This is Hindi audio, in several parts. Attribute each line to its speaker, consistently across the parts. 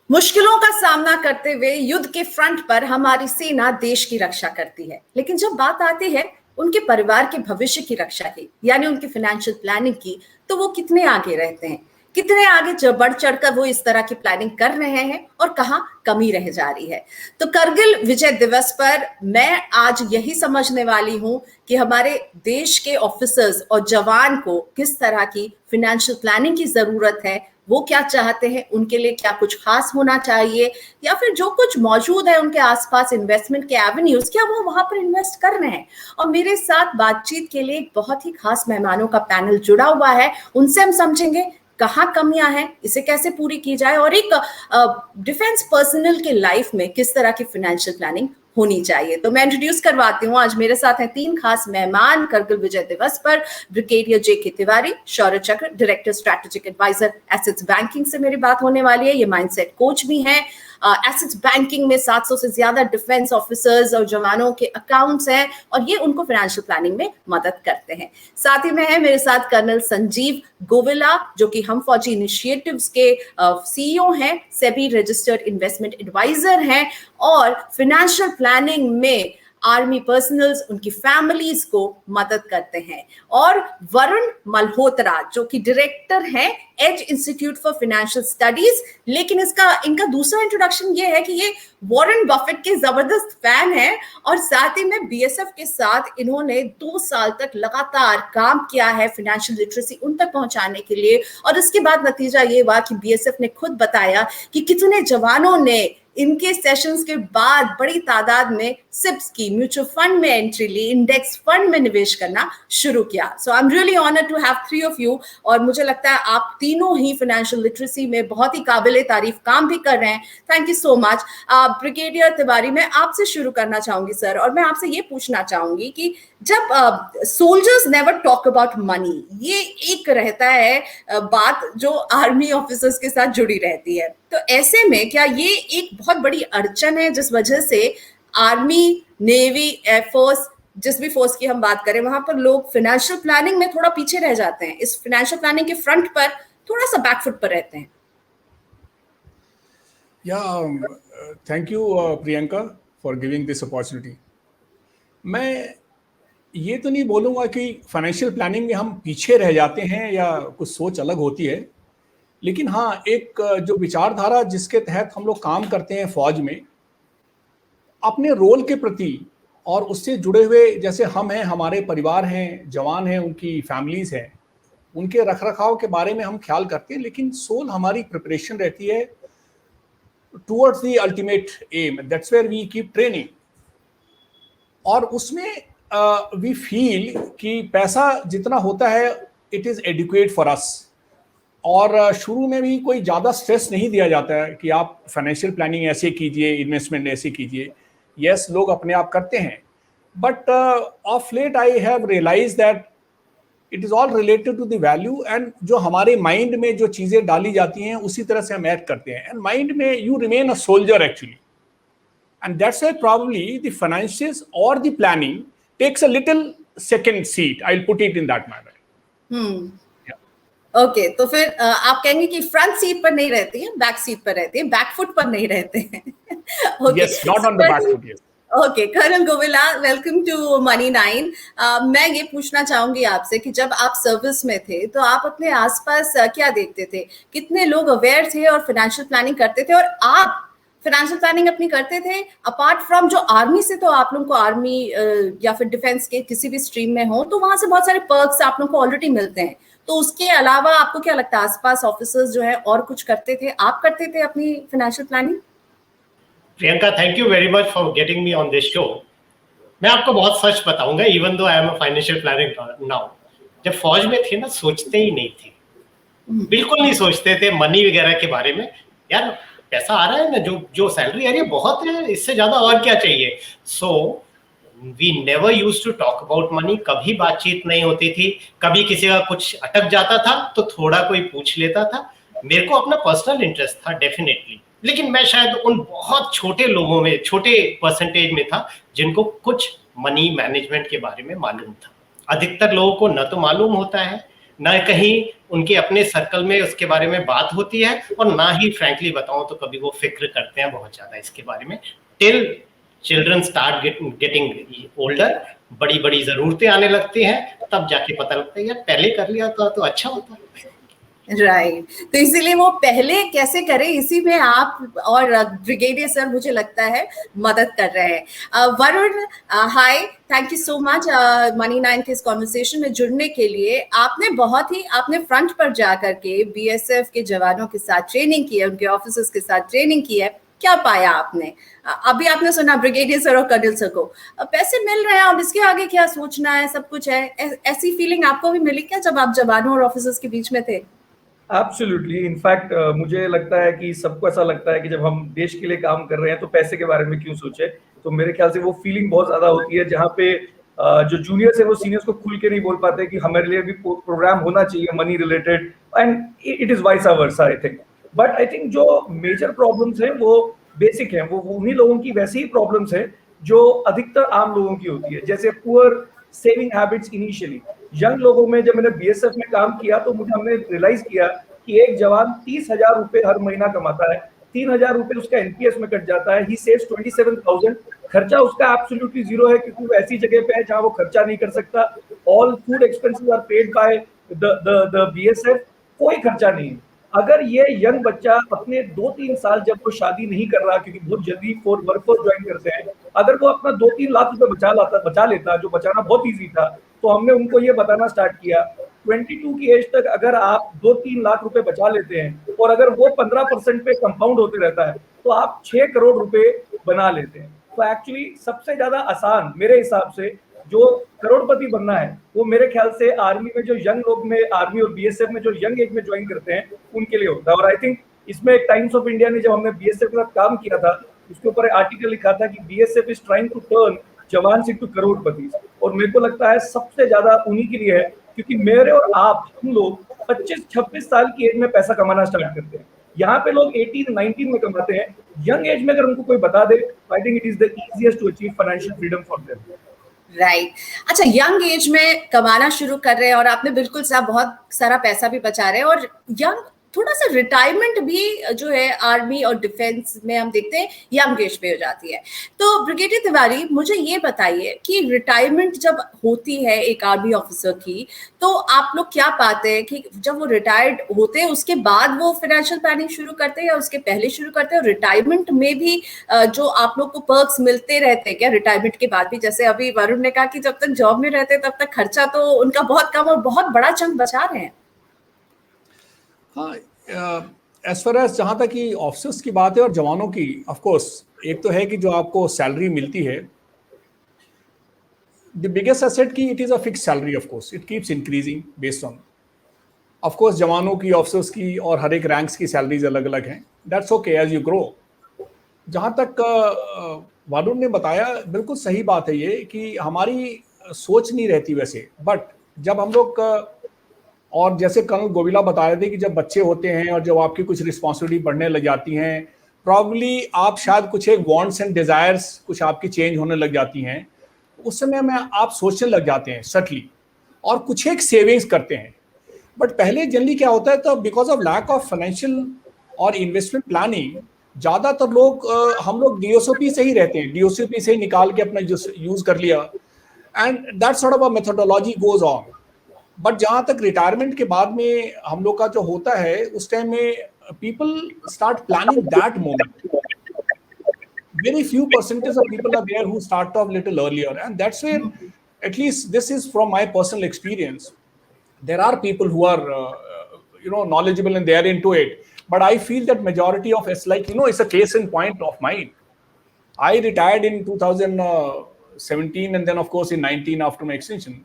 Speaker 1: मुश्किलों का सामना करते हुए युद्ध के फ्रंट पर हमारी सेना देश की रक्षा करती है, लेकिन जब बात आती है उनके परिवार के भविष्य की रक्षा की, यानी उनकी फाइनेंशियल प्लानिंग की, तो वो कितने आगे रहते हैं, कितने आगे बढ़ चढ़कर वो इस तरह की प्लानिंग कर रहे हैं और कहाँ कमी रह जा रही है। तो करगिल विजय दिवस पर मैं आज यही समझने वाली हूं कि हमारे देश के ऑफिसर्स और जवान को किस तरह की फाइनेंशियल प्लानिंग की जरूरत है, वो क्या चाहते हैं, उनके लिए क्या कुछ खास होना चाहिए, या फिर जो कुछ मौजूद है उनके आसपास इन्वेस्टमेंट के एवेन्यूज, क्या वो वहां पर इन्वेस्ट कर रहे हैं। और मेरे साथ बातचीत के लिए एक बहुत ही खास मेहमानों का पैनल जुड़ा हुआ है, उनसे हम समझेंगे कहाँ कमियां हैं, इसे कैसे पूरी की जाए, और एक डिफेंस पर्सनल के लाइफ में किस तरह की फाइनेंशियल प्लानिंग होनी चाहिए। तो मैं इंट्रोड्यूस करवाती हूँ, आज मेरे साथ हैं 3 खास मेहमान करगिल विजय दिवस पर। Brigadier JK. Tiwari, Shaurya Chakra, director strategic adviser assets banking से मेरी बात होने वाली है। ये माइंडसेट कोच भी हैं। एसेट्स बैंकिंग में 700 से ज्यादा डिफेंस ऑफिसर्स और जवानों के अकाउंट्स हैं और ये उनको फाइनेंशियल प्लानिंग में मदद करते हैं। साथ ही में है मेरे साथ कर्नल संजीव गोविला, जो कि हम फौजी इनिशिएटिव्स के सीईओ हैं, सेबी रजिस्टर्ड इन्वेस्टमेंट एडवाइजर हैं और फाइनेंशियल प्लानिंग में आर्मी पर्सनल्स, उनकी फैमिलीज को मदद करते हैं। और वरुण मल्होत्रा, जो कि डायरेक्टर हैं as institute for financial studies, लेकिन इनका दूसरा इंट्रोडक्शन ये है कि ये वॉरेन बफेट के जबरदस्त फैन है और साथ ही में बीएसएफ के साथ इन्होंने 2 साल तक लगातार काम किया है फाइनेंशियल लिटरेसी उन तक पहुंचाने के लिए। और इसके बाद नतीजा ये हुआ कि बीएसएफ ने खुद बताया कि कितने जवानों ने इनके सेशंस के बाद बड़ी तादाद में सिप्स की, म्यूचुअल फंड में एंट्री ली, इंडेक्स फंड में निवेश करना शुरू किया। So I am really honoured to have 3 of you, और मुझे लगता है आप तीनों ही फाइनेंशियल लिटरेसी में बहुत ही काबिले तारीफ काम भी कर रहे हैं। Thank you so much. Brigadier Tiwari, मैं आपसे शुरू करना चाहूंगी सर, और मैं आपसे ये पूछना चाहूंगी कि जब soldiers never talk about money, ये एक रहता है बात जो आर्मी ऑफिसर्स के साथ जुड़ी रहती है, तो ऐसे में क्या ये एक बहुत बड़ी अड़चन है जिस वजह से आर्मी, नेवी, एयरफोर्स, जिस भी फोर्स की हम बात करें, वहां पर लोग फाइनेंशियल प्लानिंग में थोड़ा पीछे रह जाते हैं, इस फाइनेंशियल प्लानिंग के फ्रंट पर थोड़ा सा बैकफुट पर रहते हैं?
Speaker 2: Thank you Priyanka for giving this opportunity. मैं ये तो नहीं बोलूँगा कि फाइनेंशियल प्लानिंग में हम पीछे रह जाते हैं या कुछ सोच अलग होती है, लेकिन हाँ, एक जो विचारधारा जिसके तहत हम लोग काम करते हैं फौज में, अपने रोल के प्रति और उससे जुड़े हुए, जैसे हम हैं, हमारे परिवार हैं, जवान हैं, उनकी फैमिलीज हैं, उनके रखरखाव के बारे में हम ख्याल करते हैं, लेकिन सोल हमारी प्रिपरेशन रहती है towards the ultimate aim, that's where we keep training. और उसमें वी फील कि पैसा जितना होता है it is adequate for us, और शुरू में भी कोई ज़्यादा स्ट्रेस नहीं दिया जाता है कि आप फाइनेंशियल प्लानिंग ऐसे कीजिए, इन्वेस्टमेंट ऐसे कीजिए। यस, लोग अपने आप करते हैं, but of late I have realise that it is all related to the value, and जो हमारे माइंड में जो चीज़ें डाली जाती हैं उसी तरह से हम एक्ट करते हैं, एंड माइंड में you remain a soldier actually, and that's why probably the financials और the planning takes a little second seat. I'll put it in that manner.
Speaker 1: Okay, तो फिर आप कहेंगे कि फ्रंट सीट पर नहीं रहती है, बैक सीट पर रहती है, बैक फुट पर नहीं रहते हैं।
Speaker 2: Yes, not on the back foot, yes.
Speaker 1: Okay, Colonel Govila, welcome to Money 9। मैं ये पूछना चाहूंगी आपसे कि जब आप सर्विस में थे तो आप अपने आसपास क्या देखते थे, कितने लोग अवेयर थे और फाइनेंशियल प्लानिंग करते थे, और आप फाइनेंशियल प्लानिंग अपनी करते थे अपार्ट फ्रॉम जो आर्मी से, तो आप लोगों को आर्मी या फिर डिफेंस के किसी भी स्ट्रीम में हो तो वहां से बहुत सारे पर्क्स आप लोगों को ऑलरेडी मिलते हैं, तो उसके अलावा आपको क्या लगता है आसपास ऑफिसर्स जो है और कुछ करते थे, आप करते थे अपनी financial planning?
Speaker 3: Priyanka, thank you very much for getting me on this show. मैं आपको बहुत सच बताऊंगा, even though I am a financial planning now, जब फौज में थे ना सोचते ही नहीं थे, बिल्कुल नहीं सोचते थे मनी वगैरह के बारे में। यार पैसा आ रहा है ना, जो सैलरी आ रही है बहुत है, इससे ज्यादा और क्या चाहिए। So we never used to talk about money, कभी बातचीत नहीं होती थी, कभी किसी का कुछ अटक जाता था तो थोड़ा कोई पूछ लेता था। मेरे को अपना पर्सनल इंटरेस्ट था डेफिनेटली, लेकिन मैं शायद उन बहुत छोटे लोगों में, छोटे परसेंटेज में था जिनको कुछ मनी मैनेजमेंट के बारे में मालूम था। अधिकतर लोगों को न तो मालूम होता है, ना कहीं उनके अपने सर्कल में उसके बारे में बात होती है, और ना ही फ्रैंकली बताऊं तो कभी वो फिक्र करते हैं बहुत ज्यादा इसके बारे में, till children start getting older, बड़ी बड़ी जरूरतें आने लगती हैं, तब जाके पता लगता है यार पहले कर लिया तो अच्छा होता।
Speaker 1: राइट तो इसीलिए वो पहले कैसे करें, इसी में आप और ब्रिगेडियर सर मुझे लगता है मदद कर रहे हैं। Varun, hi, thank you so much Money 9 के इस कॉन्वर्सेशन में जुड़ने के लिए। आपने फ्रंट पर जाकर के बीएसएफ के जवानों के साथ ट्रेनिंग की है, उनके ऑफिसर्स के साथ ट्रेनिंग की है, क्या पाया आपने? अभी आपने सुना ब्रिगेडियर सर और कर्नल सर को पैसे मिल रहे हैं, अब इसके आगे क्या सोचना है, सब कुछ है, ऐसी फीलिंग आपको भी मिली क्या जब आप जवानों और ऑफिसर्स के बीच में थे?
Speaker 4: एब्सोल्युटली, इनफैक्ट मुझे लगता है कि सबको ऐसा लगता है कि जब हम देश के लिए काम कर रहे हैं तो पैसे के बारे में क्यों सोचे। तो मेरे ख्याल से वो फीलिंग बहुत ज्यादा होती है जहाँ पे जो जूनियर्स है वो सीनियर्स को खुल के नहीं बोल पाते कि हमारे लिए भी प्रोग्राम होना चाहिए money related, and it is vice versa I think. But I think जो मेजर प्रॉब्लम्स हैं वो बेसिक हैं, वो उन्हीं लोगों की वैसी ही प्रॉब्लम्स हैं जो अधिकतर आम लोगों की होती है, जैसे poor saving habits initially. Young लोगों में जब मैंने बीएसएफ में काम किया तो हमने रियलाइज किया कि एक जवान 30,000 रुपए हर महीना कमाता है, 3,000 रुपए उसका एनपीएस में कट जाता है, ही सेव्स 27,000। खर्चा उसका एब्सोल्युटली जीरो है क्योंकि वो ऐसी जगह पे है जहां वो खर्चा नहीं कर सकता। All food expenses are paid by the BSF, कोई खर्चा नहीं है। अगर ये यंग बच्चा अपने 2-3 साल जब वो शादी नहीं कर रहा क्योंकि बहुत जल्दी वर्कफोर्स ज्वाइन करते हैं, अगर वो अपना 2-3 लाख रुपए बचा लेता, जो बचाना बहुत ईजी था, तो हमने उनको ये बताना स्टार्ट किया 22 की एज तक अगर आप 2-3 लाख रुपए बचा लेते हैं और अगर वो 15% पे कंपाउंड होते रहता है तो आप 6 करोड़ रुपए बना लेते हैं। तो एक्चुअली सबसे ज्यादा आसान मेरे हिसाब से जो करोड़पति बनना है वो मेरे ख्याल से आर्मी में जो यंग लोग में, आर्मी और बीएसएफ में जो यंग एज में ज्वाइन करते हैं उनके लिए होता है। और आई थिंक इसमें टाइम्स ऑफ इंडिया ने जब हमने बीएसएफ के साथ काम किया था उसके ऊपर आर्टिकल लिखा था कि BSF is trying to turn jawan into crorepati, और मेरे को लगता है सबसे ज्यादा उन्हीं के लिए है क्योंकि मेरे और आप हम लोग 25-26 साल की एज में पैसा कमाना स्टार्ट करते हैं। यहाँ पे लोग 18-19 में कमाते हैं। यंग एज में अगर उनको कोई बता दे, I think it is the easiest to achieve financial freedom for them.
Speaker 1: Right अच्छा, यंग एज में कमाना शुरू कर रहे हैं और आपने बिल्कुल साहब बहुत सारा पैसा भी बचा रहे हैं, और यंग थोड़ा सा रिटायरमेंट भी जो है आर्मी और डिफेंस में हम देखते हैं यंग एज पे हो जाती है। तो ब्रिगेडियर तिवारी मुझे ये बताइए कि रिटायरमेंट जब होती है एक आर्मी ऑफिसर की, तो आप लोग क्या पाते हैं कि जब वो रिटायर्ड होते हैं उसके बाद वो फाइनेंशियल प्लानिंग शुरू करते हैं या उसके पहले शुरू करते हैं? और रिटायरमेंट में भी जो आप लोग को पर्क्स मिलते रहते हैं क्या रिटायरमेंट के बाद भी? जैसे अभी वरुण ने कहा कि जब तक जॉब में रहते हैं तब तक खर्चा तो उनका बहुत कम और बहुत बड़ा चंक बचा रहे हैं।
Speaker 2: हाँ, एज फार एज जहाँ तक कि ऑफिसर्स की बात है और जवानों की, ऑफ कोर्स एक तो है कि जो आपको सैलरी मिलती है, द बिगेस्ट एसेट की it is a fix salary, of course it keeps increasing based on, of course जवानों की, ऑफिसर्स की और हर एक रैंक्स की सैलरीज अलग अलग हैं, that's okay as you grow. जहाँ तक वरुण ने बताया, बिल्कुल सही बात है ये कि हमारी सोच नहीं रहती वैसे, बट जब हम लोग और जैसे कर्नल गोविला बता रहे थे कि जब बच्चे होते हैं और जब आपकी कुछ रिस्पॉन्सिबिलिटी बढ़ने लग जाती हैं, प्रॉब्ली आप शायद कुछ एक वांट्स एंड डिजायर्स कुछ आपकी चेंज होने लग जाती हैं, उस समय में आप सोचने लग जाते हैं सटली और कुछ एक सेविंग्स करते हैं। बट पहले जनरली क्या होता है, तो because of lack of financial और इन्वेस्टमेंट प्लानिंग, ज़्यादातर लोग हम लोग डीओसीपी से ही रहते हैं, डीओसीपी से ही निकाल के अपना यूज़ कर लिया, and that sort of a methodology goes on. But जहाँ तक रिटायरमेंट के बाद में हम लोग का जो होता है, उस टाइम में people start planning that moment. Very few percentage of people are there who start off little earlier, and that's where, at least this is from my personal experience, there are people who are knowledgeable and they are into it, but I feel that majority of us, like it's a case in point of mine. I retired in 2017 and then of course in 19 after my extension.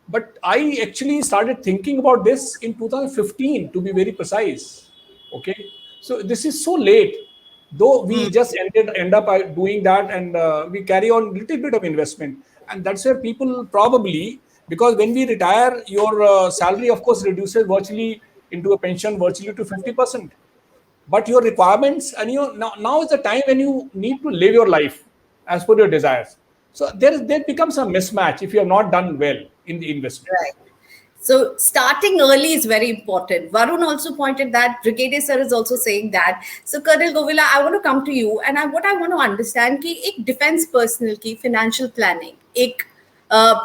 Speaker 2: But I actually started thinking about this in 2015, to be very precise. Okay, so this is so late, though we just end up doing that, and we carry on little bit of investment, and that's where people probably, because when we retire, your salary of course reduces virtually into a pension virtually to 50%. But your requirements, and now is the time when you need to live your life as per your desires. So there becomes a mismatch if you have not done well in the investment.
Speaker 1: Right. So starting early is very important. Varun also pointed that, Brigadier sir is also saying that. So Colonel Govila, I want to come to you, and what I want to understand कि एक defense personnel की financial planning, एक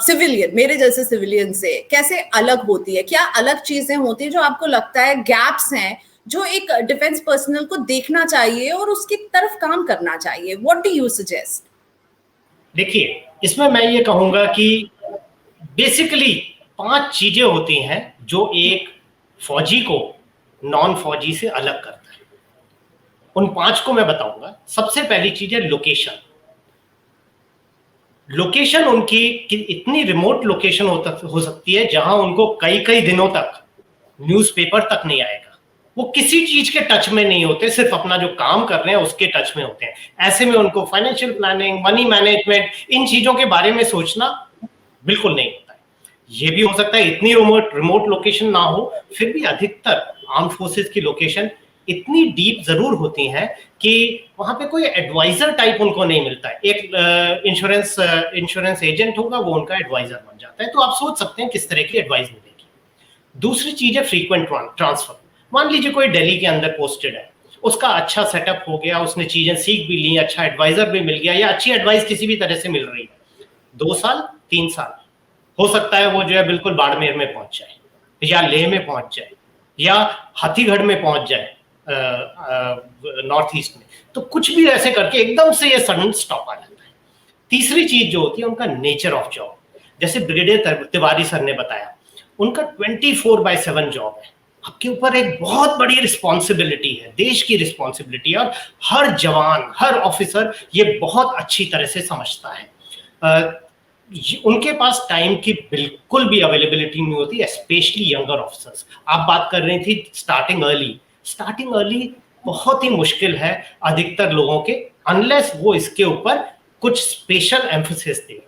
Speaker 1: सिविलियन, मेरे जैसे सिविलियन से कैसे अलग होती है? क्या अलग चीजें होती है जो आपको लगता है गैप्स हैं जो एक डिफेंस पर्सनल को देखना चाहिए और उसकी तरफ काम करना चाहिए? What do you suggest?
Speaker 3: देखिए, इसमें मैं ये कहूंगा कि बेसिकली 5 चीजें होती हैं जो एक फौजी को नॉन फौजी से अलग करता है। उन 5 को मैं बताऊंगा। सबसे पहली चीज है लोकेशन। लोकेशन उनकी इतनी रिमोट लोकेशन हो सकती है जहां उनको कई दिनों तक न्यूज़पेपर तक नहीं आएगा। वो किसी चीज के टच में नहीं होते, सिर्फ अपना जो काम कर रहे हैं उसके टच में होते हैं। ऐसे में उनको फाइनेंशियल प्लानिंग, मनी मैनेजमेंट, इन चीजों के बारे में सोचना बिल्कुल नहीं होता है। ये भी हो सकता है इतनी रिमोट लोकेशन ना हो, फिर भी अधिकतर आर्म फोर्सेस की लोकेशन इतनी डीप जरूर होती हैं कि वहां पे कोई एडवाइजर टाइप उनको नहीं मिलता है। एक इंश्योरेंस एजेंट होगा, वो उनका एडवाइजर बन जाता है। तो आप सोच सकते हैं किस तरह की एडवाइस मिलेगी। दूसरी चीज है फ्रीक्वेंट ट्रांसफर। मान लीजिए कोई दिल्ली के अंदर पोस्टेड है, उसका अच्छा सेटअप हो गया, उसने चीजें सीख भी ली, अच्छा एडवाइजर भी मिल गया, या अच्छी एडवाइस किसी भी तरह से मिल रही है, 2 साल 3 साल हो सकता है वो जो है बिल्कुल बाड़मेर में पहुंच जाए, या लेह में पहुंच जाए, या हाथीगढ़ में पहुंच जाए नॉर्थ ईस्ट में। तो कुछ भी ऐसे करके एकदम से ये सडन स्टॉप आ जाता है। तीसरी चीज जो होती है उनका नेचर ऑफ जॉब। जैसे ब्रिगेडियर तिवारी सर ने बताया, उनका 24/7 जॉब है। आपके ऊपर एक बहुत बड़ी रिस्पॉन्सिबिलिटी है, देश की रिस्पॉन्सिबिलिटी है, और हर जवान, हर ऑफिसर ये बहुत अच्छी तरह से समझता है। उनके पास टाइम की बिल्कुल भी अवेलेबिलिटी नहीं होती, स्पेशली यंगर ऑफिसर्स। आप बात कर रही थी स्टार्टिंग अर्ली बहुत ही मुश्किल है अधिकतर लोगों के, अनलेस वो इसके ऊपर कुछ स्पेशल एम्फोसिस दे।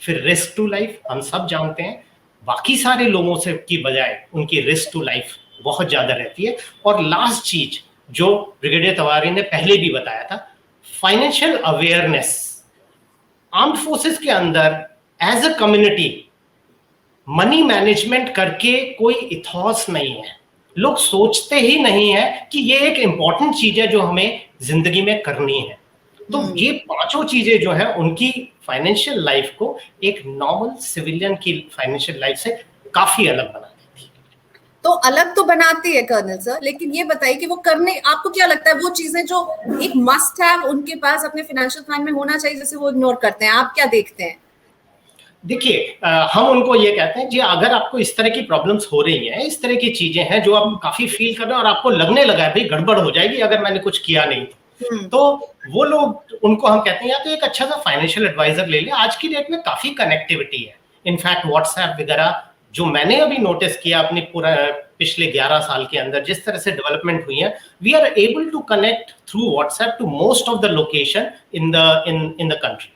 Speaker 3: फिर रिस्क टू लाइफ, हम सब जानते हैं बाकी सारे लोगों से की बजाय उनकी रिस्क टू लाइफ बहुत ज्यादा रहती है। और लास्ट चीज जो ब्रिगेडियर तिवारी ने पहले भी बताया था, फाइनेंशियल अवेयरनेस। आर्म्ड फोर्सेस के अंदर as a community money management करके कोई इथॉस नहीं है। लोग सोचते ही नहीं है कि ये एक इंपॉर्टेंट चीज है जो हमें जिंदगी में करनी है। तो ये 5 चीजें जो है उनकी फाइनेंशियल लाइफ को एक नॉर्मल सिविलियन की फाइनेंशियल लाइफ से काफी अलग बना देती है।
Speaker 1: तो अलग तो बनाती है कर्नल सर, लेकिन ये बताइए कि वो करने, आपको क्या लगता है वो चीजें जो एक मस्ट हैव उनके पास अपने फाइनेंशियल प्लान में होना चाहिए, जैसे वो इग्नोर करते हैं, आप क्या देखते हैं?
Speaker 3: देखिए, हम उनको ये कहते हैं जी, अगर आपको इस तरह की प्रॉब्लम्स हो रही हैं, इस तरह की चीजें हैं जो आप काफी फील कर रहे हैं और आपको लगने लगा है भाई गड़बड़ हो जाएगी अगर मैंने कुछ किया नहीं तो वो लोग, उनको हम कहते हैं या तो एक अच्छा सा फाइनेंशियल एडवाइजर ले ले। आज की डेट में काफी कनेक्टिविटी है, इनफैक्ट व्हाट्सएप वगैरह जो मैंने अभी नोटिस किया अपने पूरा पिछले 11 साल के अंदर जिस तरह से डेवलपमेंट हुई है, we are able to connect through WhatsApp to most of the location in the country.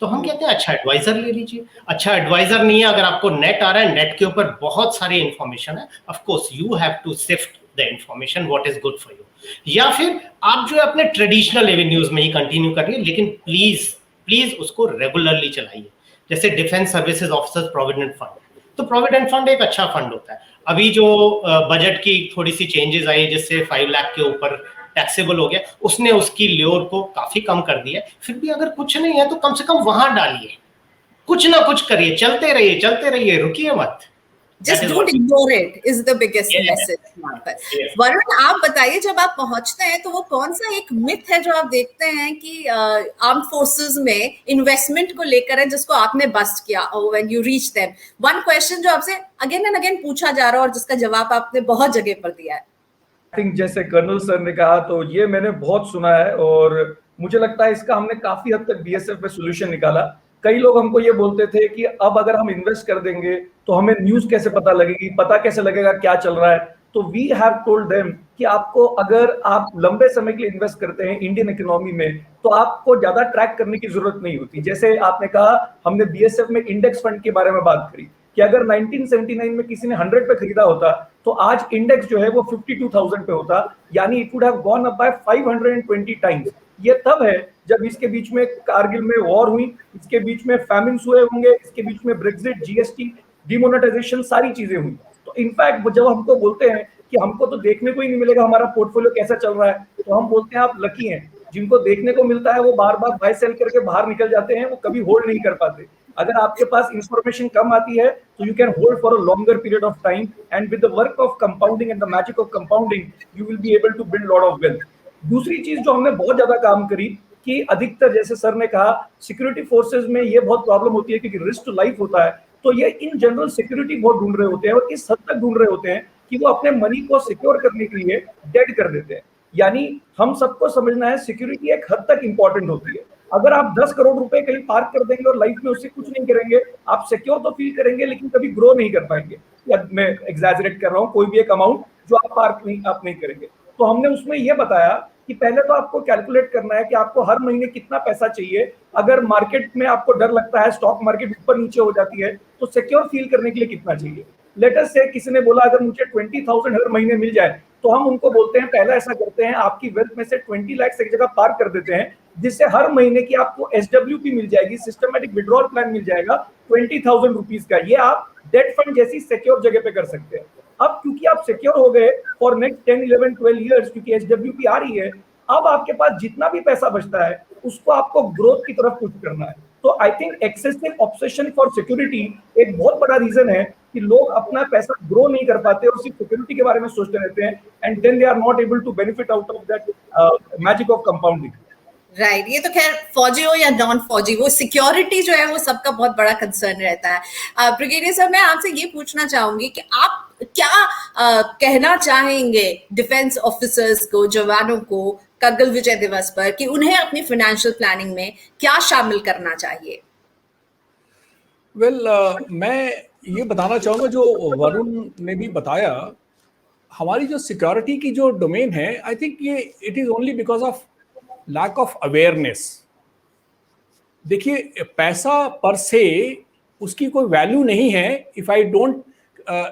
Speaker 3: तो हम कहते हैं अच्छा एडवाइजर ले लीजिए। अच्छा एडवाइजर नहीं है, अगर आपको नेट आ रहा है, नेट के ऊपर बहुत सारी इंफॉर्मेशन है, of course you have to sift the information what is good for you. या फिर आप जो है अपने ट्रेडिशनल एवेन्यूज में ही कंटिन्यू करिए, लेकिन प्लीज उसको रेगुलरली चलाइए। जैसे defence services officers provident fund, तो प्रोविडेंट फंड एक अच्छा फंड होता है। अभी जो बजट की थोड़ी सी चेंजेस आई जिससे 5 लाख के ऊपर टैक्सेबल हो गया, उसने उसकी ल्योर को काफी कम कर दिया। फिर भी अगर कुछ नहीं है तो कम से कम वहां डालिए, कुछ ना कुछ करिए, चलते रहिए, रुकिए मत।
Speaker 1: Just don't ignore it is the biggest message। Varun, आप बताइए, जब आप पहुंचते हैं तो वो कौन सा एक मिथ है जो आप देखते हैं कि आर्म फोर्सेस में इन्वेस्टमेंट को लेकर है जिसको आपने बस्ट किया when you reach them? One question जो आपसे अगेन एंड अगेन पूछा जा रहा है और जिसका जवाब आपने बहुत जगह पर दिया है।
Speaker 4: थिंक जैसे कर्नल सर ने कहा, तो ये मैंने बहुत सुना है और मुझे लगता है इसका हमने काफी हद तक बीएसएफ में सोल्यूशन निकाला। कई लोग हमको ये बोलते थे कि अब अगर हम इन्वेस्ट कर देंगे तो हमें न्यूज कैसे पता लगेगी, पता कैसे लगेगा क्या चल रहा है। तो वी हैव टोल्ड देम कि आपको, अगर आप लंबे समय के लिए इन्वेस्ट करते हैं इंडियन इकोनॉमी में, तो आपको ज्यादा ट्रैक करने की जरूरत नहीं होती। जैसे आपने कहा, हमने बीएसएफ में इंडेक्स फंड के बारे में बात करी कि अगर 1979 में किसी ने 100 पे खरीदा होता तो आज इंडेक्स जो है वो 52,000 पे होता, यानी it would have gone up by 520 times. ये तब है जब इसके बीच में कारगिल में वॉर हुई, इसके बीच में फैमिन्स हुए होंगे, इसके बीच में ब्रेक्सिट, जीएसटी, डिमोनेटाइजेशन, सारी चीजें हुई। तो इनफैक्ट जब हमको बोलते हैं कि हमको तो देखने को ही नहीं मिलेगा हमारा पोर्टफोलियो कैसा चल रहा है, तो हम बोलते हैं आप लकी हैं। जिनको देखने को मिलता है वो बार बार बाय सेल करके बाहर निकल जाते हैं, वो कभी होल्ड नहीं कर पाते। अगर आपके पास इंफॉर्मेशन कम आती है तो you can hold for a longer period of time, and with the work of compounding and the magic of compounding you will be able to build lot of wealth. दूसरी चीज जो हमने बहुत ज्यादा काम करी कि अधिकतर, जैसे सर ने कहा, सिक्योरिटी फोर्सेज में ये बहुत प्रॉब्लम होती है क्योंकि रिस्क टू लाइफ होता है, तो ये इन जनरल सिक्योरिटी बहुत ढूंढ रहे होते हैं, और इस हद तक ढूंढ रहे होते हैं कि वो अपने मनी को सिक्योर करने के लिए डेड कर देते हैं। यानी हम सबको समझना है सिक्योरिटी एक हद तक इंपॉर्टेंट होती है। अगर आप 10 करोड़ रुपए कहीं पार्क कर देंगे और लाइफ में उससे कुछ नहीं करेंगे, आप सिक्योर तो फील करेंगे लेकिन कभी ग्रो नहीं कर पाएंगे। या मैं एग्जैजरेट कर रहा हूँ, कोई भी एक अमाउंट जो आप नहीं करेंगे। तो हमने उसमें यह बताया कि पहले तो आपको कैलकुलेट करना है कि आपको हर महीने कितना पैसा चाहिए। अगर मार्केट में आपको डर लगता है, स्टॉक मार्केट ऊपर नीचे हो जाती है, तो सिक्योर फील करने के लिए कितना चाहिए। लेटर से किसी ने बोला अगर मुझे 20,000 हर महीने मिल जाए, तो हम उनको बोलते हैं पहला ऐसा करते हैं, आपकी वेल्थ में से 20 लाख एक जगह पार्क कर देते हैं, जिससे हर महीने की आपको SWP मिल जाएगी, सिस्टमैटिक विड्रॉल प्लान मिल जाएगा 20,000 रुपीज का। ये आप डेट फंड जैसी सिक्योर जगह पे कर सकते हैं। अब क्योंकि आप सिक्योर हो गए फॉर नेक्स्ट 10, 11, 12 ईयर्स, क्योंकि SWP आ रही है, अब आपके पास जितना भी पैसा बचता है उसको आपको ग्रोथ की तरफ पुश करना है। तो I think excessive obsession for security एक बहुत बड़ा रीजन है कि लोग अपना पैसा ग्रो नहीं कर पाते और सिर्फ सिक्योरिटी के बारे में सोचते रहते हैं, and then they are not able to benefit out of that magic of compounding.
Speaker 1: Right, ये तो खैर फौजी हो या नॉन फौजी, वो सिक्योरिटी जो है वो सबका बहुत बड़ा कंसर्न रहता है। ब्रिगेडियर सर, मैं आपसे ये पूछना चाहूंगी कि आप क्या कहना चाहेंगे डिफेंस ऑफिसर्स को, जवानों को, करगिल विजय दिवस पर, कि उन्हें अपनी फाइनेंशियल प्लानिंग में क्या शामिल करना चाहिए?
Speaker 2: मैं ये बताना चाहूंगा जो वरुण ने भी बताया, हमारी जो सिक्योरिटी की जो डोमेन है, आई थिंक ये it is only because of lack of awareness. देखिए, पैसा पर से उसकी कोई वैल्यू नहीं है if I don't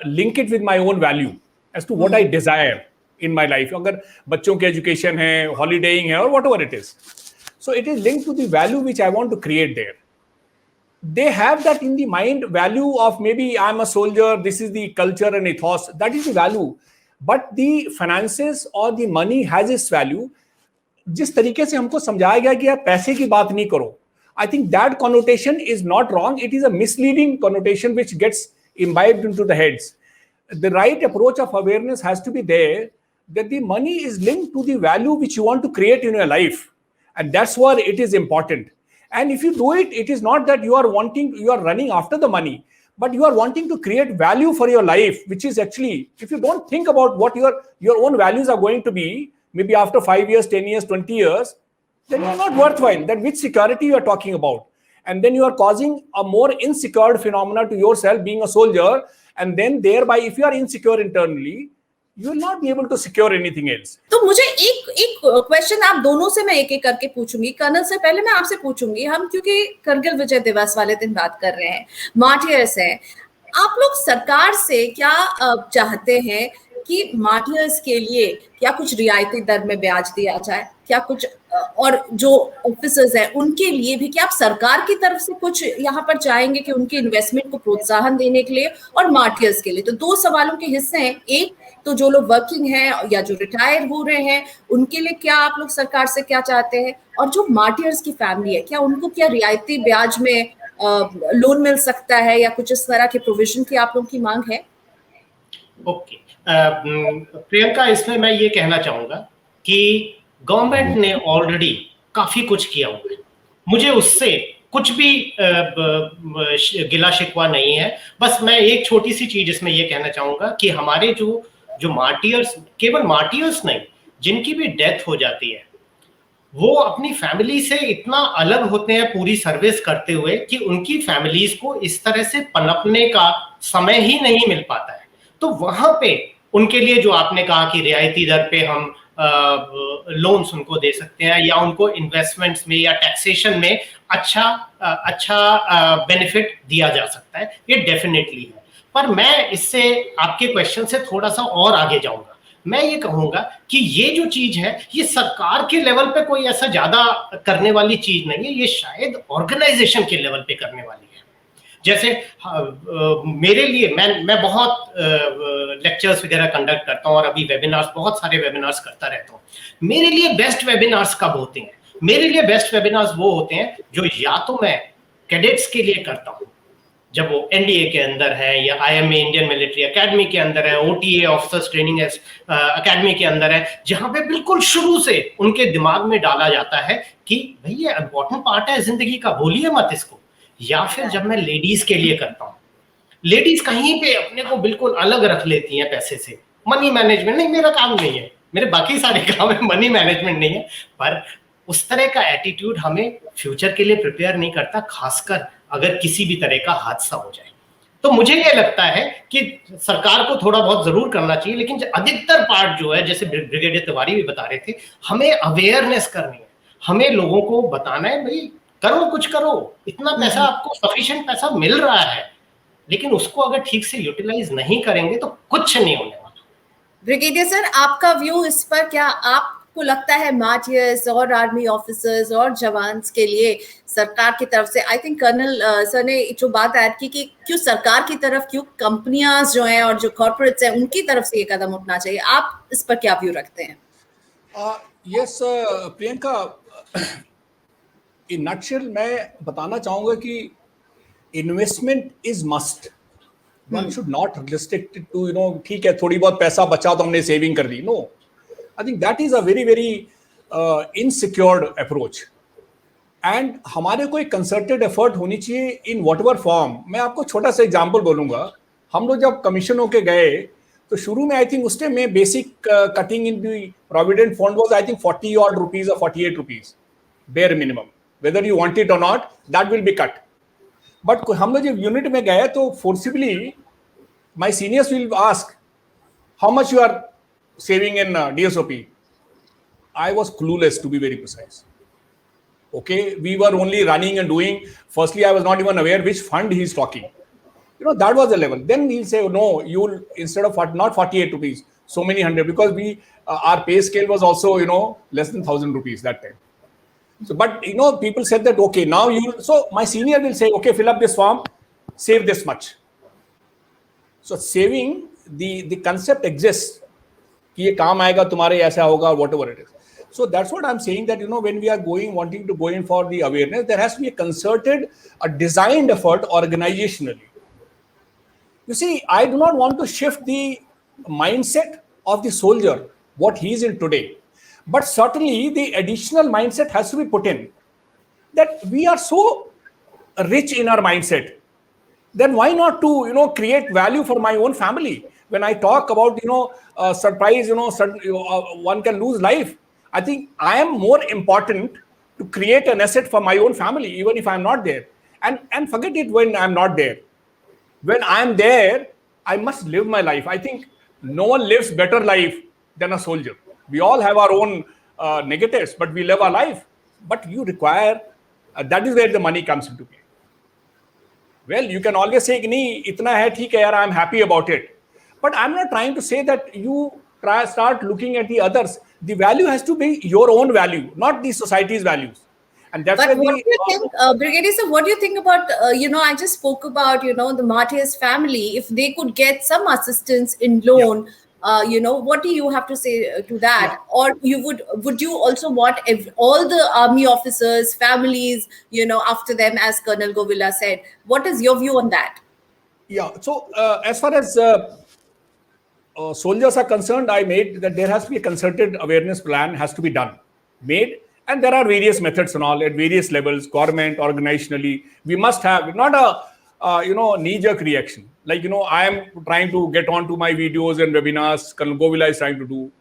Speaker 2: link it with my own value as to what I desire in my life. अगर बच्चों की एजुकेशन है, हॉलीडेइंग है, और whatever it is, so it is linked to the value which I want to create there. They have that in the mind value of maybe I'm a soldier, this is the culture and ethos, that is the value. But the finances or the money has its value. जिस तरीके से हमको समझाया गया कि यार पैसे की बात नहीं करो, I think that connotation is not wrong. It is a misleading connotation which gets imbibed into the heads. The right approach of awareness has to be there, that the money is linked to the value which you want to create in your life, and that's where it is important. And if you do it, it is not that you are running after the money, but you are wanting to create value for your life, which is actually, if you don't think about what your own values are going to be, maybe after 5 years, 10 years, 20 years, then you are not worthwhile. That which security you are talking about? And then you are causing a more insecure phenomena to yourself being a soldier, and then thereby, if you are insecure internally, you will not be able to secure anything else.
Speaker 1: तो मुझे एक क्वेश्चन आप दोनों से मैं एक एक करके पूछूंगी। कर्नल से पहले मैं आपसे पूछूंगी, हम क्योंकि करगिल विजय दिवस वाले दिन बात कर रहे हैं, मार्टियर्स हैं, आप लोग सरकार से क्या चाहते हैं कि मार्टियर्स के लिए क्या कुछ रियायती दर में ब्याज दिया जाए, क्या कुछ, और जो ऑफिसर्स हैं उनके लिए भी क्या आप सरकार की तरफ से कुछ यहाँ पर चाहेंगे कि उनके इन्वेस्टमेंट को प्रोत्साहन देने के लिए, और मार्टियर्स के लिए? तो दो सवालों के हिस्से हैं। एक तो जो लोग वर्किंग हैं या जो रिटायर हो रहे हैं, उनके लिए क्या आप लोग सरकार से क्या चाहते हैं, और जो मार्टियर्स की फैमिली है, क्या उनको क्या रियायती ब्याज में लोन मिल सकता है, या कुछ इस तरह के प्रोविजन की आप लोगों की मांग है?
Speaker 3: ओके, प्रियंका, इसमें मैं ये कहना चाहूंगा कि गवर्नमेंट ने ऑलरेडी काफी कुछ किया हुआ है, मुझे उससे कुछ भी गिला शिकवा नहीं है। बस मैं एक छोटी सी चीज इसमें ये कहना चाहूंगा कि हमारे जो मार्टियर्स, केवल मार्टियर्स नहीं, जिनकी भी डेथ हो जाती है, वो अपनी फैमिली से इतना अलग होते हैं पूरी सर्विस करते हुए कि उनकी फैमिलीज को इस तरह से पनपने का समय ही नहीं मिल पाता है। तो वहां पे उनके लिए जो आपने कहा कि रियायती दर पे हम लोन्स उनको दे सकते हैं, या उनको इन्वेस्टमेंट्स में या टैक्सेशन में अच्छा बेनिफिट दिया जा सकता है, ये डेफिनेटली है। पर मैं इससे आपके क्वेश्चन से थोड़ा सा और आगे जाऊंगा। मैं ये कहूंगा कि ये जो चीज है, ये सरकार के लेवल पे कोई ऐसा ज्यादा करने वाली चीज नहीं है, ये शायद ऑर्गेनाइजेशन के लेवल पे करने वाली है। जैसे मेरे लिए मैं बहुत लेक्चर्स वगैरह कंडक्ट करता हूँ और अभी वेबिनार्स, बहुत सारे वेबिनार्स करता रहता हूँ। मेरे लिए बेस्ट वेबिनार्स कब होते हैं? मेरे लिए बेस्ट वेबिनार्स वो होते हैं जो या तो मैं कैडेट्स के लिए करता हूँ, जब वो एनडीए के अंदर है या आईएमए इंडियन मिलिट्री एकेडमी के अंदर है, ओटीए ऑफिसर्स ट्रेनिंग एकेडमी के अंदर है, जहां पे बिल्कुल शुरू से उनके दिमाग में डाला जाता है कि भाई ये इंपॉर्टेंट पार्ट है जिंदगी का, भूलिए मत इसको। या फिर जब मैं लेडीज के लिए करता हूँ, लेडीज कहीं पे अपने को बिल्कुल अलग रख लेती हैं पैसे से, मनी मैनेजमेंट नहीं मेरा काम नहीं है, मेरे बाकी सारे काम है, मनी मैनेजमेंट नहीं है। पर उस तरह का एटीट्यूड हमें फ्यूचर के लिए प्रिपेयर नहीं करता, खासकर अगर किसी भी तरह का हादसा हो जाए। तो मुझे ये लगता है कि सरकार को थोड़ा बहुत जरूर करना चाहिए, लेकिन अधिकतर पार्ट जो है, जैसे ब्रिगेडियर तिवारी भी बता रहे थे, हमें अवेयरनेस करनी है, हमें लोगों को बताना है भाई करो, कुछ करो, इतना पैसा आपको सफिशिएंट पैसा मिल रहा है, लेकिन उसको अगर ठीक से यूटिलाइज नहीं करेंगे तो कुछ नहीं होने वाला।
Speaker 1: ब्रिगेडियर सर, आपका व्यू इस पर क्या? आपको लगता है मार्टियर्स और आर्मी ऑफिसर्स और जवान्स के लिए सरकार की तरफ से, आई थिंक कर्नल सर ने जो बात ऐड की कि क्यों सरकार की तरफ, क्यों कंपनियां जो हैं और जो कॉर्पोरेट्स हैं उनकी तरफ से ये कदम उठना चाहिए, आप इस पर क्या व्यू रखते हैं?
Speaker 2: यस प्रियंका, इन नटशेल मैं बताना चाहूंगा कि investment is must. One should not restrict to ठीक है थोड़ी बहुत पैसा बचा तो हमने सेविंग कर ली। No, I think that is a very very insecured approach. And हमारे को एक कंसर्टेड एफर्ट होनी चाहिए इन वॉट एवर फॉर्म। मैं आपको छोटा सा एग्जाम्पल बोलूंगा। हम लोग जब कमीशन होके गए तो शुरू में आई थिंक उस टाइम में basic cutting in the provident fund was I think 40 odd rupees or 48 rupees bare minimum, whether you want it or not that will be cut. But हम लोग जब यूनिट में गए तो forcibly my seniors will ask how much you are saving in DSOP. I was clueless, to be very precise. Okay, we were only running and doing. Firstly, I was not even aware which fund he is talking. That was the level. Then he'll say, no, you'll, instead of not 48 rupees, so many hundred, because we our pay scale was also less than 1,000 rupees that time. So, but people said that okay, now you. So my senior will say, okay, fill up this form, save this much. So saving, the concept exists. कि ये काम आएगा तुम्हारे, ऐसा होगा, whatever it is. So that's what I'm saying, that when we are wanting to go in for the awareness, there has to be a concerted, a designed effort organizationally. You see, I do not want to shift the mindset of the soldier, what he is in today, but certainly the additional mindset has to be put in, that we are so rich in our mindset, then why not to create value for my own family? When I talk about surprise, one can lose life. I think I am more important to create an asset for my own family, even if I'm not there. And forget it when I'm not there. When I'm there, I must live my life. I think no one lives better life than a soldier. We all have our own negatives, but we live our life. But you require, that is where the money comes into play. Well, you can always say, nahi, itna hai, theek hai yaar, I'm happy about it. But I'm not trying to say that you start looking at the others. The value has to be your own value, not the society's values. And that's
Speaker 1: but what do you think, Brigadier sir, what do you think about, I just spoke about, the Martyrs family, if they could get some assistance in loan, what do you have to say to that? Yeah. Or would you also want all the army officers, families, after them, as Colonel Govila said? What is your view on that?
Speaker 2: Yeah, so as far as soldiers are concerned, I made that there has to be a concerted awareness plan has to be made, and there are various methods and all at various levels, government, organizationally. We must have not a knee-jerk reaction. Like I am trying to get onto my videos and webinars. Colonel Govila is trying to do.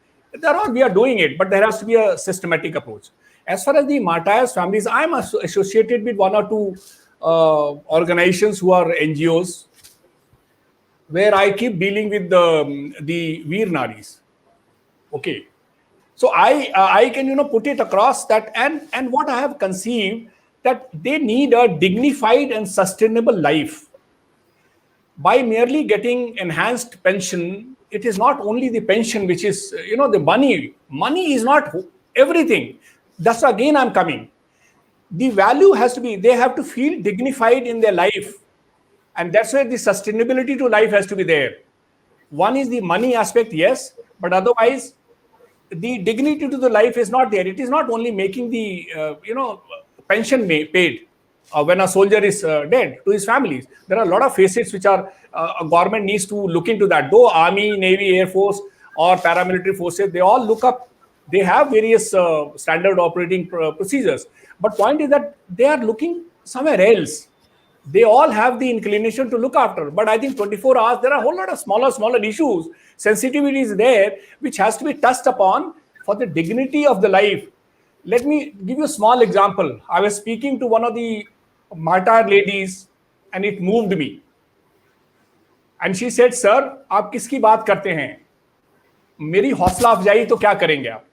Speaker 2: We are doing it, but there has to be a systematic approach. As far as the martyrs families, I am associated with one or two organizations who are NGOs, where I keep dealing with the Veer Naris. Okay. So I can put it across that, and what I have conceived, that they need a dignified and sustainable life. By merely getting enhanced pension, it is not only the pension which is the money. Money is not everything. That's again I'm coming. The value has to be, they have to feel dignified in their life. And that's where the sustainability to life has to be there. One is the money aspect, yes, but otherwise the dignity to the life is not there. It is not only making the pension paid when a soldier is dead to his families. There are a lot of facets which are a government needs to look into that. Though Army, Navy, Air Force or paramilitary forces, they all look up. They have various standard operating procedures. But point is that they are looking somewhere else. They all have the inclination to look after. But I think 24 hours, there are a whole lot of smaller issues. Sensitivity is there, which has to be touched upon for the dignity of the life. Let me give you a small example. I was speaking to one of the martyr ladies and it moved me. And she said, sir, आप किसकी बात करते हैं? मेरी हौसला अफजाई तो क्या करेंगे आप?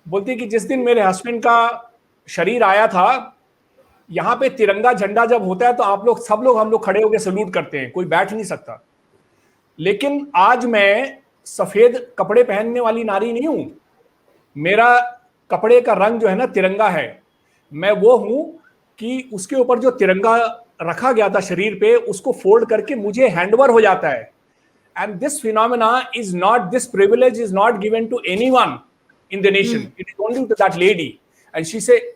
Speaker 2: बोलती कि जिस दिन मेरे हस्बैंड का शरीर आया था, यहाँ पे तिरंगा झंडा जब होता है तो आप लोग सब लोग हम लोग खड़े होकर सैल्यूट करते हैं, कोई बैठ नहीं सकता। लेकिन आज मैं सफेद कपड़े पहनने वाली नारी नहीं हूं, मेरा कपड़े का रंग जो है ना तिरंगा है। मैं वो हूं कि उसके ऊपर जो तिरंगा रखा गया था शरीर पे, उसको फोल्ड करके मुझे हैंडओवर हो जाता है। And this phenomena is not, this privilege is not given to anyone in the nation. It is only to that lady. And she said,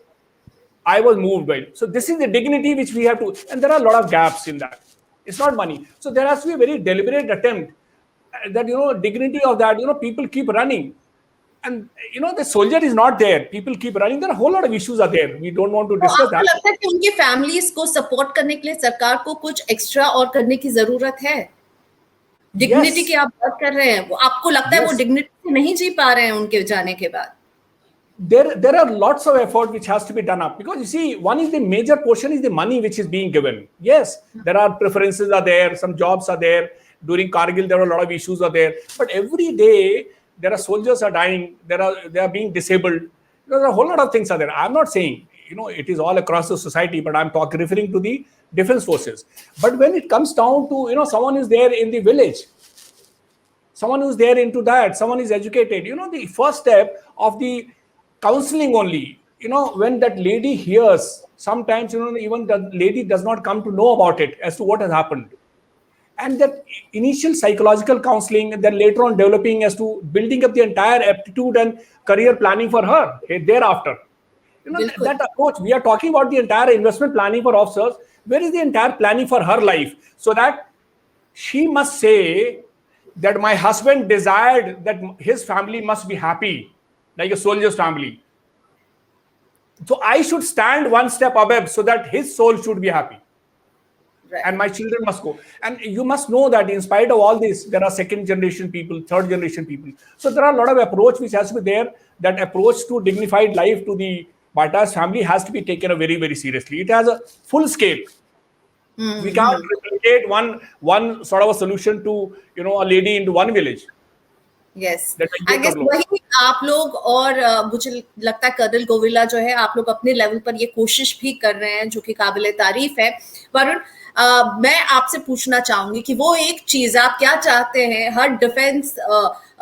Speaker 2: I was moved by it. So this is the dignity which we have to, and there are a lot of gaps in that. It's not money. So there has to be a very deliberate attempt that, dignity of that, people keep running. And, the soldier is not there. People keep running. There are a whole lot of issues are there. We don't want to discuss that.
Speaker 1: आपको लगता है कि उनके फैमिलीज को सपोर्ट करने के लिए सरकार को कुछ एक्स्ट्रा और करने की जरूरत है? डिग्निटी की आप बात कर रहे हैं, वो आपको लगता है वो डिग्निटी नहीं जी पा रहे हैं उनके जाने के बाद?
Speaker 2: There are lots of effort which has to be done up, because you see, one is the major portion is the money which is being given. Yes, there are preferences are there, some jobs are there. During Kargil, there are a lot of issues are there. But every day, there are soldiers are dying, they are being disabled. There are a whole lot of things are there. I'm not saying, it is all across the society, but I'm referring to the defense forces. But when it comes down to, someone is there in the village, someone who's there into that, someone is educated, the first step of the counseling only, when that lady hears, sometimes, even the lady does not come to know about it as to what has happened. And that initial psychological counseling, and then later on developing as to building up the entire aptitude and career planning for her thereafter. That approach, we are talking about the entire investment planning for officers. Where is the entire planning for her life? So that she must say that my husband desired that his family must be happy, like a soldier's family. So I should stand one step above so that his soul should be happy. Right. And my children must go. And you must know that in spite of all this, there are second generation people, third generation people. So there are a lot of approach which has to be there. That approach to dignified life to the Bata's family has to be taken very, very seriously. It has a full scale. We can't replicate one sort of a solution to, a lady into one village.
Speaker 1: Yes, I guess वही आप लोग और मुझे लगता है कर्नल गोविला जो है, आप लोग अपने लेवल पर ये कोशिश भी कर रहे हैं, जो कि काबिले तारीफ है। वरुण, मैं आपसे पूछना चाहूंगी कि वो एक चीज आप क्या चाहते हैं हर डिफेंस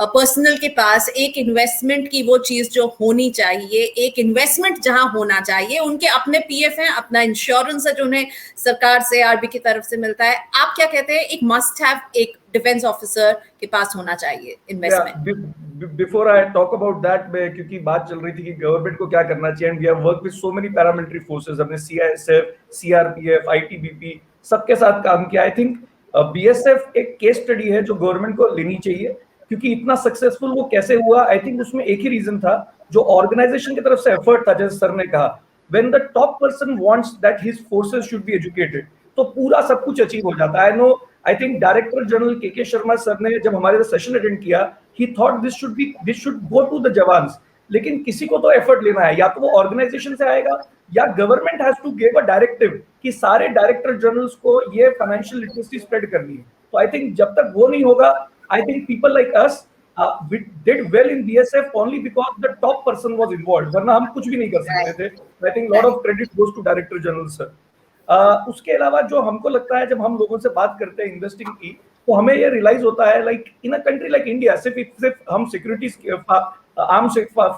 Speaker 1: पर्सनल के पास, एक इन्वेस्टमेंट की वो चीज जो होनी चाहिए, एक इन्वेस्टमेंट जहां होना चाहिए, उनके अपने पीएफ हैं, अपना इंश्योरेंस है जो उन्हें सरकार से, आरबी की तरफ से मिलता है। आप क्या कहते हैं एक मस्ट हैव एक डिफेंस ऑफिसर के पास होना चाहिए investment?
Speaker 4: Before I talk about that, क्योंकि बात चल रही थी कि गवर्नमेंट को क्या करना चाहिए, and we have work with so many paramilitary forces, हमने सीआईएसएफ, सीआरपीएफ, आईटीबीपी सबके साथ काम किया। आई थिंक बीएसएफ एक केस स्टडी है जो गवर्नमेंट को लेनी चाहिए, क्योंकि इतना सक्सेसफुल वो कैसे हुआ। आई थिंक उसमें एक ही रीजन था, जो ऑर्गेनाइजेशन की तरफ से एफर्ट था। जैसे सर ने कहा, when the top person wants that his forces should be educated, तो पूरा सब कुछ अचीव हो जाता है। आई थिंक डायरेक्टर जनरल के शर्मा सर ने जब हमारे सेशन अटेंड किया, he thought this should go to the jawans, लेकिन किसी को तो एफर्ट लेना है, या तो वो ऑर्गेनाइजेशन से आएगा या government has to give a directive कि सारे डायरेक्टर जनरल्स को ये फाइनेंशियल लिटरेसी स्प्रेड करनी है। तो आई थिंक जब तक वो नहीं होगा, I think people like us we did well in BSF only because the top person was involved, वरना हम कुछ भी नहीं कर सकते थे। I think lot of credit goes to Director General sir। उसके अलावा जो हमको लगता है, जब हम लोगों से बात करते हैं इन्वेस्टिंग की, तो हमें ये रियलाइज होता है, like in a country like India, सिर्फ हम सिक्योरिटीज आर्म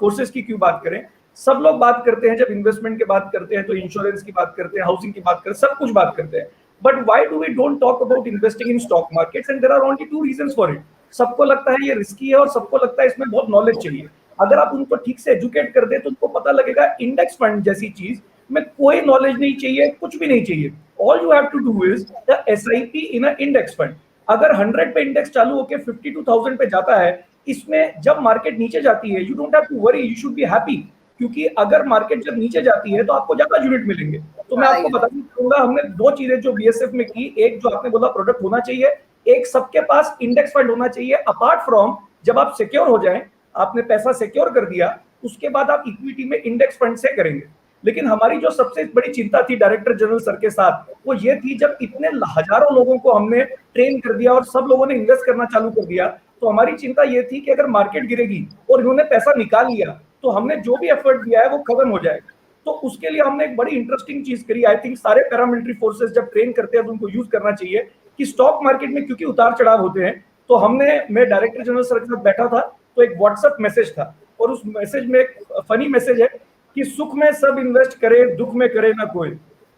Speaker 4: फोर्सेस की क्यों बात करें, सब लोग बात करते हैं, जब इन्वेस्टमेंट की बात करते हैं तो इंश्योरेंस की बात करते हैं, हाउसिंग की बात करते हैं, सब कुछ बात करते हैं। But why do we don't talk about investing in stock markets? And there are only two reasons for it. सबको लगता है ये रिस्की है और सबको लगता है इसमें बहुत नॉलेज चाहिए. अगर आप उनको ठीक से एजुकेट कर दे तो उनको पता लगेगा इंडेक्स फंड जैसी चीज में कोई नॉलेज नहीं चाहिए, कुछ भी नहीं चाहिए. All you have to do is the SIP in a index fund. अगर 100 पे इंडेक्स चालू होके 52,000 पे जाता है, इसमें जब मार्केट नीचे जाती है, you don't have to worry, you should be happy. क्योंकि अगर मार्केट जब नीचे जाती है तो आपको ज्यादा यूनिट मिलेंगे. तो मैं आपको बताना चाहूंगा, हमने दो चीजें जो बीएसएफ में की, एक जो आपने बोला प्रोडक्ट होना चाहिए, एक सबके पास इंडेक्स फंड होना चाहिए. अपार्ट फ्रॉम जब आप सिक्योर हो जाएं, आपने पैसा सिक्योर कर दिया, उसके बाद आप इक्विटी में इंडेक्स फंड से करेंगे. लेकिन हमारी जो सबसे बड़ी चिंता थी डायरेक्टर जनरल सर के साथ, वो ये थी जब इतने हजारों लोगों को हमने ट्रेन कर दिया और सब लोगों ने इन्वेस्ट करना चालू कर दिया, तो हमारी चिंता ये थी कि अगर मार्केट गिरेगी और इन्होंने पैसा निकाल लिया तो हमने जो भी एफर्ट दिया है वो खत्म हो जाएगा. तो उसके लिए हमने एक बड़ी इंटरेस्टिंग चीज करी. आई थिंक सारे पैरामिलिट्री फोर्सेस जब ट्रेन करते हैं तो उनको यूज करना चाहिए कि स्टॉक मार्केट में क्योंकि उतार चढ़ाव होते हैं, तो मैं डायरेक्टर जनरल सर के साथ बैठा था तो एक व्हाट्सएप मैसेज था और उस मैसेज में एक फनी मैसेज है कि सुख में सब इन्वेस्ट करे, दुख में करे ना कोई,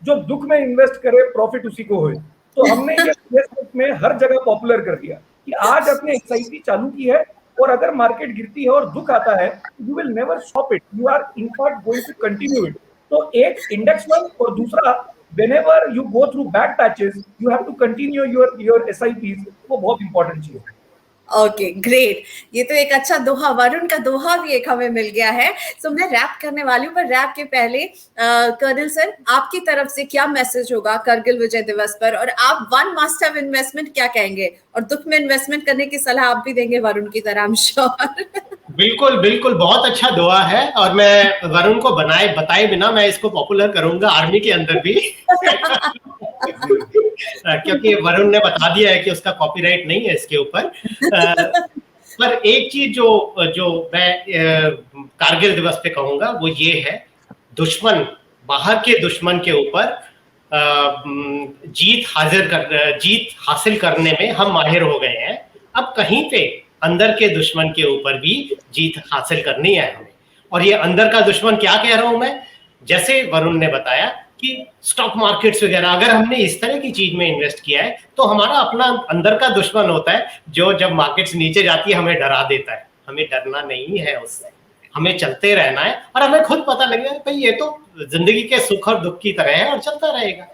Speaker 4: जो दुख में इन्वेस्ट करे प्रॉफिट उसी को होए. तो हमने ये फेसबुक में हर जगह पॉपुलर कर दिया कि आज अपने एसआईपी चालू की है और अगर मार्केट गिरती है और दुख आता है, you will never stop it, you are in fact going to continue it. तो एक इंडेक्स फंड और दूसरा whenever you go through bad patches you have to continue your SIPs. वो बहुत इंपॉर्टेंट चीज है.
Speaker 1: Okay great. ये तो एक अच्छा दोहा, वरुण का दोहा भी एक हमें मिल गया है. सो मैं रैप करने वाली हूँ, पर रैप के पहले कर्नल सर आपकी तरफ से क्या मैसेज होगा करगिल विजय दिवस पर, और आप वन मस्ट हैव इन्वेस्टमेंट क्या कहेंगे, और दुख में इन्वेस्टमेंट करने की सलाह आप भी देंगे वरुण की तरह, आई एम श्योर.
Speaker 3: बिल्कुल बिल्कुल, बहुत अच्छा दोहा है और मैं वरुण को बताए बिना मैं इसको पॉपुलर करूंगा आर्मी के अंदर भी. क्योंकि वरुण ने बता दिया है कि उसका कॉपीराइट नहीं है इसके ऊपर. पर एक चीज जो मैं कारगिल दिवस पे कहूंगा वो ये है, दुश्मन, बाहर के दुश्मन के ऊपर जीत हासिल करने में हम माहिर हो गए हैं. अब कहीं पे अंदर के दुश्मन के ऊपर भी जीत हासिल करनी है हमें. और ये अंदर का दुश्मन क्या कह रहा हूं मैं, जैसे वरुण ने बताया कि स्टॉक मार्केट्स वगैरह अगर हमने इस तरह की चीज में इन्वेस्ट किया है तो हमारा अपना अंदर का दुश्मन होता है जो जब मार्केट्स नीचे जाती है हमें डरा देता है. हमें डरना नहीं है उससे, हमें चलते रहना है और हमें खुद पता लगेगा भाई ये तो जिंदगी के सुख और दुख की तरह है और चलता रहेगा.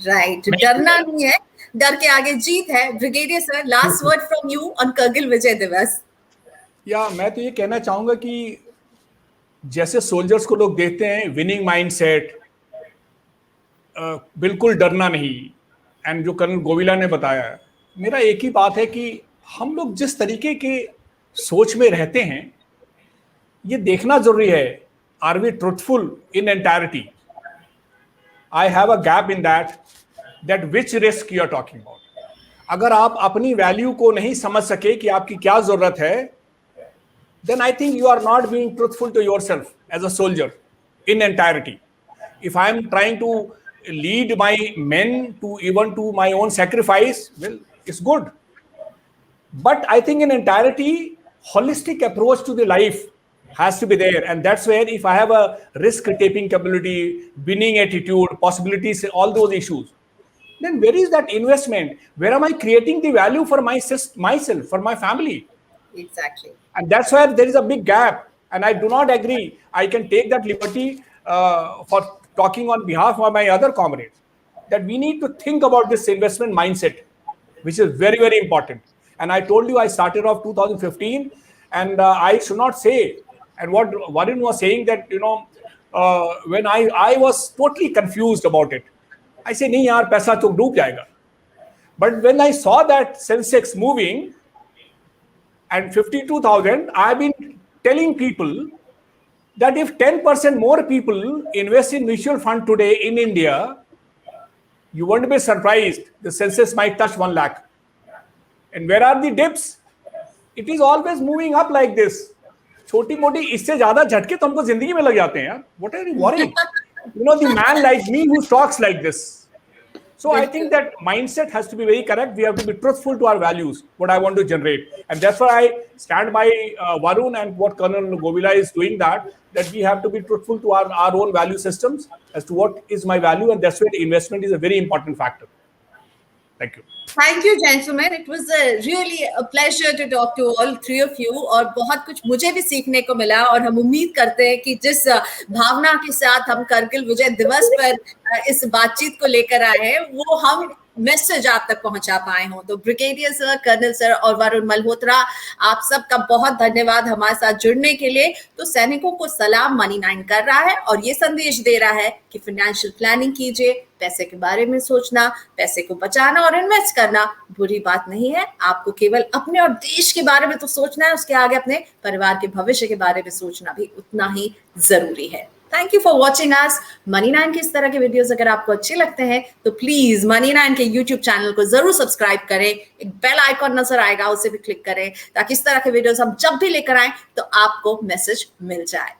Speaker 1: राइट, डरना नहीं है, डर के आगे जीत है. Brigadier sir, last word from you on Kargil Vijay Diwas.
Speaker 2: या मैं तो ये कहना चाहूंगा कि जैसे सोल्जर्स को लोग देखते हैं विनिंग माइंडसेट, बिल्कुल डरना नहीं. एंड जो कर्नल गोविला ने बताया, मेरा एक ही बात है कि हम लोग जिस तरीके के सोच में रहते हैं ये देखना जरूरी है. Are we truthful in entirety? I have a gap in that which risk you are talking about. अगर आप अपनी वैल्यू को नहीं समझ सके कि आपकी क्या जरूरत है, then I think you are not being truthful to yourself as a soldier in entirety. If I am trying to lead my men to even to my own sacrifice, well, it's good. But I think in entirety, holistic approach to the life has to be there. And that's where if I have a risk-taking capability, winning attitude, possibilities, all those issues, then where is that investment? Where am I creating the value for myself, for my family?
Speaker 1: Exactly.
Speaker 2: And that's where there is a big gap. And I do not agree. I can take that liberty for talking on behalf of my other comrades, that we need to think about this investment mindset, which is very, very important. And I told you I started off 2015, and I should not say, and what Varun was saying that, when I was totally confused about it. I say, nahi yaar, paisa to डूब जाएगा. But when I saw that Sensex moving, and 52,000, I've been telling people that if 10% more people invest in mutual fund today in India, you won't be surprised. The census might touch 1 lakh. And where are the dips? It is always moving up like this. छोटी मोटी इससे ज्यादा झटके तो हमको जिंदगी में लग जाते हैं यार. What are you worrying? The man like me who talks like this. So I think that mindset has to be very correct. We have to be truthful to our values, what I want to generate. And that's why I stand by Varun and what Colonel Govila is doing, that we have to be truthful to our own value systems as to what is my value. And that's where investment is a very important factor. Thank you.
Speaker 1: Thank you, gentlemen. It was really a pleasure to talk to all three of you. और बहुत कुछ मुझे भी सीखने को मिला और हम उम्मीद करते हैं कि जिस भावना के साथ हम कारगिल विजय दिवस पर इस बातचीत को लेकर आए हैं वो हम मैसेज आप तक पहुंचा पाए हों। तो ब्रिगेडियर सर, कर्नल सर और वरुण मल्होत्रा, आप सबका बहुत धन्यवाद हमारे साथ जुड़ने के लिए। तो सैनिकों को सलाम मनी9 कर रहा है और ये संदेश दे रहा है कि फाइनेंशियल प्लानिंग कीजिए, पैसे के बारे में सोचना, पैसे को बचाना और इन्वेस्ट करना बुरी बात नहीं है। आपको केवल अपने और देश के बारे में तो सोचना है, उसके आगे अपने परिवार के भविष्य के बारे में सोचना भी उतना ही जरूरी है। Thank you for watching us. Money nine के इस तरह के वीडियोस अगर आपको अच्छे लगते हैं तो प्लीज मनी9 के यूट्यूब चैनल को जरूर सब्सक्राइब करें। एक बेल आइकॉन नजर आएगा, उसे भी क्लिक करें ताकि इस तरह के वीडियोस हम जब भी लेकर आए तो आपको मैसेज मिल जाए।